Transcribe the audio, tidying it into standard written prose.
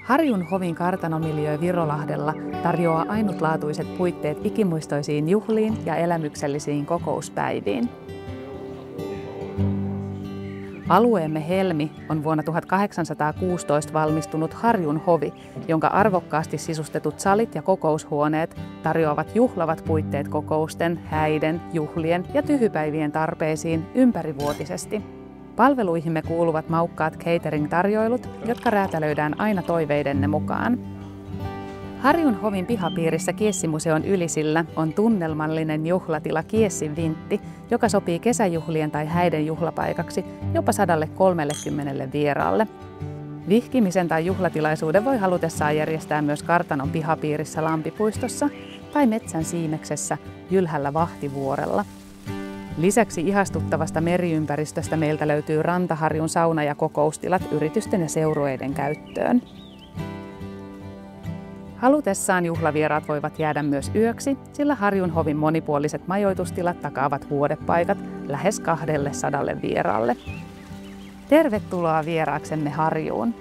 Harjun hovin kartanomiljöö Virolahdella tarjoaa ainutlaatuiset puitteet ikimuistoisiin juhliin ja elämyksellisiin kokouspäiviin. Alueemme helmi on vuonna 1816 valmistunut Harjun hovi, jonka arvokkaasti sisustetut salit ja kokoushuoneet tarjoavat juhlavat puitteet kokousten, häiden, juhlien ja tyhypäivien tarpeisiin ympärivuotisesti. Palveluihimme kuuluvat maukkaat catering-tarjoilut, jotka räätälöidään aina toiveidenne mukaan. Harjun hovin pihapiirissä Kiessimuseon ylisillä on tunnelmallinen juhlatila Kiessin Vintti, joka sopii kesäjuhlien tai häiden juhlapaikaksi jopa 130 vieraalle. Vihkimisen tai juhlatilaisuuden voi halutessaan järjestää myös kartanon pihapiirissä Lampipuistossa tai metsän siimeksessä Jylhällä Vahtivuorella. Lisäksi ihastuttavasta meriympäristöstä meiltä löytyy Rantaharjun sauna- ja kokoustilat yritysten ja seurueiden käyttöön. Halutessaan juhlavieraat voivat jäädä myös yöksi, sillä Harjun hovin monipuoliset majoitustilat takaavat vuodepaikat lähes 200 vieraalle. Tervetuloa vieraaksemme Harjuun!